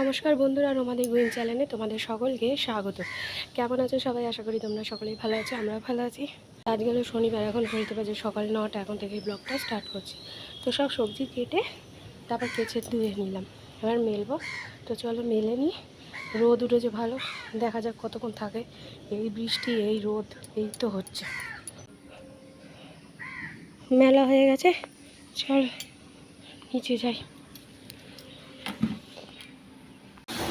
নমস্কার বন্ধুরা, আমাদের গোয়িং চ্যানেলে তোমাদের সকলকে স্বাগত। কেমন আছো সবাই? আশা করি তোমরা সকলেই ভালো আছো, আমরাও ভালো আছি। আজকে হলো শনিবার, এখন ঘড়িতে বাজে সকাল 9টা। এখন থেকে ব্লগটা স্টার্ট করছি। তো সব সবজি কেটে তারপর কেচে ধুয়ে নিলাম, এবার মেলবো। তো চলো মেলে নিই। রোদ উঠেছে ভালো, দেখা যাক কতক্ষণ থাকে। এই বৃষ্টি, এই রোদ, এই তো হচ্ছে। মেলা হয়ে গেছে, চল নিচে যাই।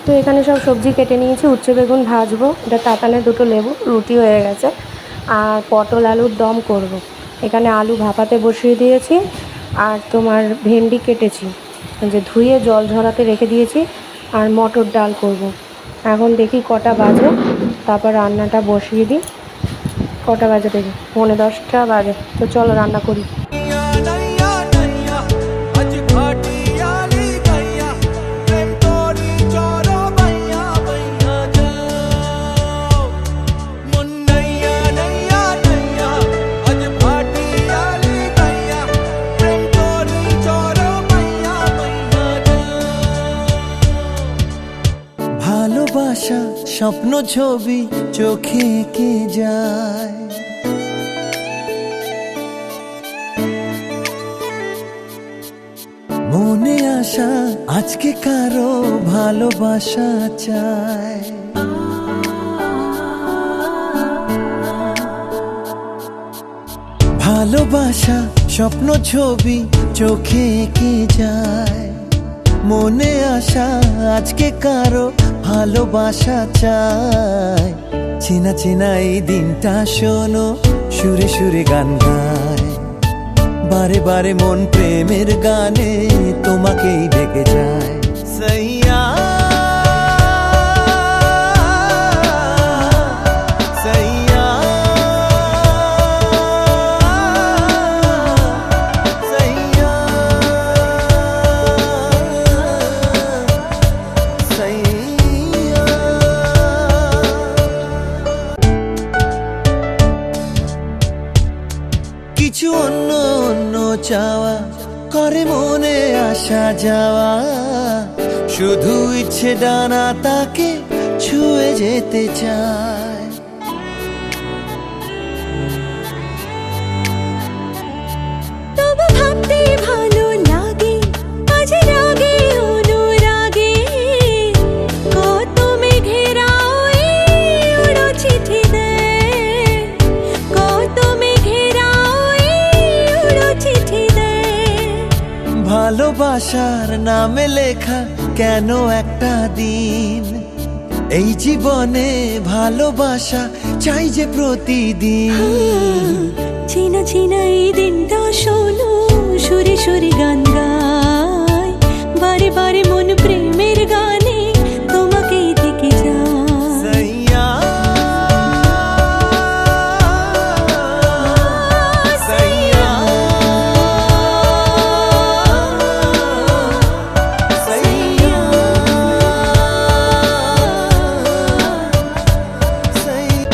তো এখানে সব সবজি কেটে নিয়েছি। উচ্ছে বেগুন ভাজবো, এটা তাতানে দুটো লেবু, রুটি হয়ে গেছে। আর পটল আলুর দম করব। এখানে আলু ভাপাতে বসিয়ে দিয়েছি। আর তোমার ভেন্ডি কেটেছি, যে ধুয়ে জল ঝরাতে রেখে দিয়েছি। আর মটর ডাল করব। এখন দেখি কটা বাজে, তারপর রান্নাটা বসিয়ে দিই। কটা বাজে দেখি, 9:45 বাজে। তো চলো রান্না করি। ভালোবাসা স্বপ্ন ছবি চোখে এঁকে যায়, মনে আসা আজকে কারো ভালোবাসা চায়। ভালোবাসা স্বপ্ন ছবি চোখে এঁকে যায়, মনে আসা আজকে কারো ভালোবাসা চায়। চেনা চেনা এই দিনটা শোনো, সুরে সুরে গান গায়। বারে বারে মন প্রেমের গানে তোমাকেই ডেকে যায়। সাইয়া সাইয়া সাইয়া সাইয়া। কিছু অন্য অন্য চাওয়া করে মনে আসা যাওয়া, শুধু ইচ্ছে ডানা তাকে ছুঁয়ে যেতে চায়। তবু ভাবতে ভালো লাগে, আজ রাগে অনুরাগে কত মেঘেরা উড়ো চিঠি দেয়, কত মেঘেরা উড়ো চিঠি দেয়। ভালোবাসার নামে লেখা কেন একটা দিন, এই জীবনে ভালোবাসা চাই যে প্রতিদিন। চেনা চেনা এই দিনটা শোনো, সুরে সুরে গান গায়। বারে বারে মন প্রেমের গানে তোমাকেই থেকে যায়। সাইয়া সাইয়া সাইয়া সাইয়া।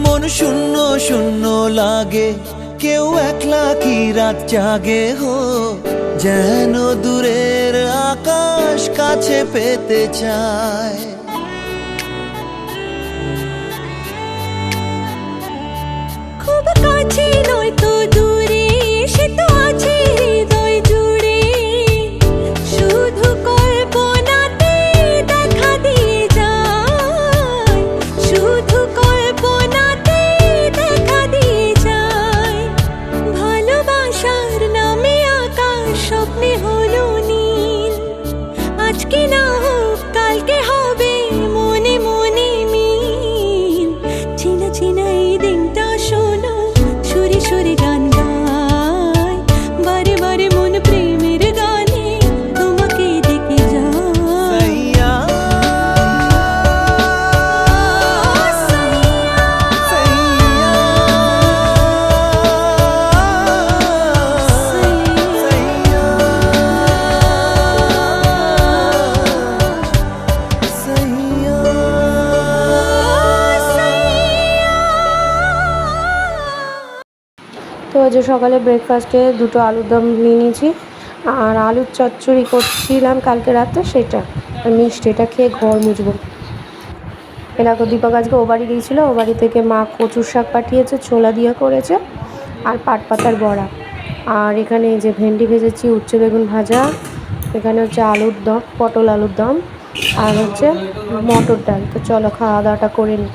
মন শূন্য শূন্য লাগে, কেউ একলা কি রাত জাগে হো, যেন দূরের আকাশ কাছে পেতে চায়। খুব কাছে নয় তো দূরে, সে তো আছে হৃদয় জুড়ে। শুধু কল্পনাতে দেখা দিয়ে যায়, শুধু কল্পনাতে দেখা দিয়ে যায়। ভালোবাসার নামে আকাশ স্বপ্নে হলো নীল, আজকে না হোক কালকে হবে মনে মনে মিল। চেনা চেনা এই দিনটা শোনো, সুরে সুরে গান গায়। যে সকালে ব্রেকফাস্টে দুটো আলুর দম নিয়ে নিয়েছি, আর আলুর চচ্চড়ি করছিলাম কালকে রাতে, সেটা আর মিষ্টিটা খেয়ে ঘর মুছবো। এরকম দীপক আজকে ও বাড়ি গিয়েছিলো, ও বাড়ি থেকে মা কচুর শাক পাঠিয়েছে, ছোলা দিয়ে করেছে, আর পাট পাতার বড়া। আর এখানে এই যে ভেন্ডি ভেজেছি, উচ্ছে বেগুন ভাজা, এখানে হচ্ছে আলুর দম, পটল আলুর দম, আর হচ্ছে মটর ডাল। তো চলো খাওয়া দাওয়াটা করে নিই।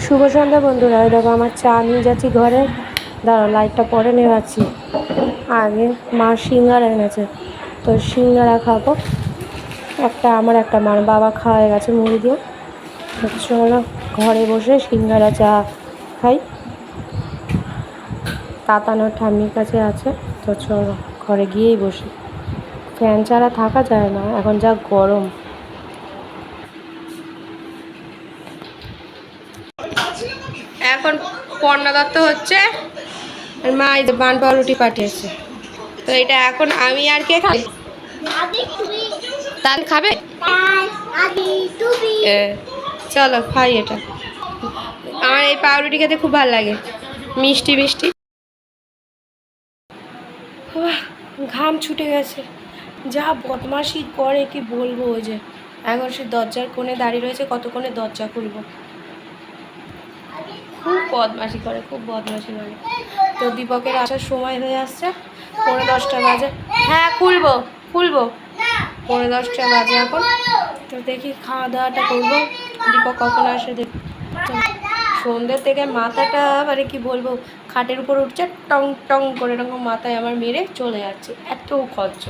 শুভ সন্ধ্যা বন্ধুরা। দেখো আমার চা নিয়ে যাচ্ছি ঘরে, দাঁড়াও লাইটটা পরে নেওয়াচ্ছি। আগে মা সিঙ্গারা এনেছে, তো সিঙ্গারা খাবো, একটা আমার একটা মার, বাবা খাওয়া হয়ে গেছে মুড়ি দিয়ে। তো চলো ঘরে বসে সিঙ্গারা চা খাই, তাতানোর ঠাম্মির কাছে আছে। তো চলো ঘরে গিয়েই বসি, ফ্যান ছাড়া থাকা যায় না, এখন যা গরম। এখন পর্ণা দত্ত হচ্ছে, আর মা এই যে বান পাউরুটি পাঠিয়েছে। তো এটা এখন আমি আর কে খাই, তাহলে খাবে? চলো খাই এটা। আমার এই পাউরুটি খেতে খুব ভালো লাগে, মিষ্টি মিষ্টি। ঘাম ছুটে গেছে, যা বদমাশি করে কি বলবো। ওই যে এখন সে দরজার কোণে দাঁড়িয়ে রয়েছে, কতক্ষণে দরজা খুলবো। খুব বদমাশি করে, খুব বদমাশি করে। তো দীপকের আসার সময় হয়ে আসছে, 10:45 বাজে। হ্যাঁ খুলবো খুলবো, 10:45 বাজে এখন। তো দেখি খাওয়া দাওয়াটা করবো, দীপক কখন আসে দেখ। সন্ধ্যে থেকে মাথাটা মানে কি বলবো, খাটের উপর উঠছে টং টং করে, এরকম মাথায় আমার মেরে চলে যাচ্ছে, এত খরচ।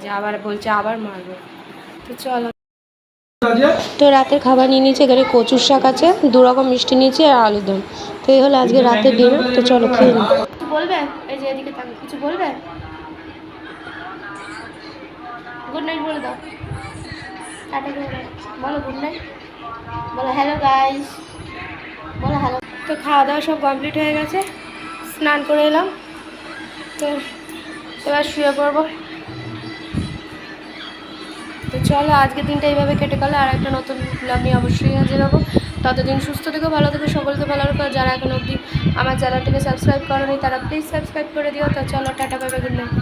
যে আবার বলছে আবার মারবো। তো চলো। তো রাতের খাবার নিয়ে নিয়েছি, এখানে কচুর শাক আছে, 2 রকম মিষ্টি নিয়েছি, আর আলুর দম। তো এই হলো আজকে রাতের ডিনার। তো চলো খেয়ে নিই। কিছু বলবে? এই যে এদিকে থাকো, কিছু বলবে? গুড নাইট বলে দাও, টাটা করে দাও, বলো গুড নাইট, বলো হ্যালো গাইস, বলো হ্যালো। তো খাওয়া দাওয়া সব কমপ্লিট হয়ে গেছে, স্নান করে এলাম। তো এবার শুয়ে পড়বো। তো চলো আজকের দিনটা এইভাবে কেটে গেলো, আর একটা নতুন ব্লগ নিয়ে অবশ্যই হাজির হবো। ততদিন সুস্থ থেকো, ভালো থেকো, সকলকে ভালো রাখো। যারা এখন অবধি আমার চ্যানেলটিকে সাবস্ক্রাইব করোনি তারা প্লিজ সাবস্ক্রাইব করে দিও। তো চলো tata, bye bye, good night.